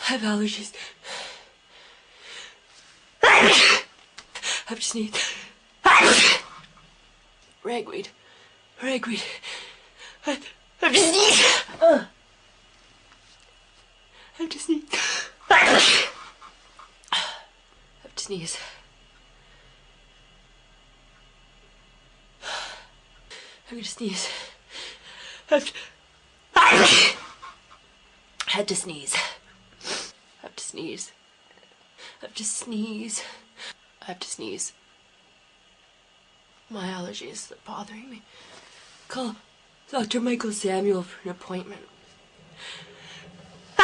have allergies. I have to sneeze. Ragweed. Ragweed. I have to sneeze. I have to sneeze. I have to sneeze. I'm gonna sneeze. I had to sneeze. I have to sneeze. I have to sneeze. I have to sneeze. My allergies are bothering me. Call Dr. Michael Samuel for an appointment.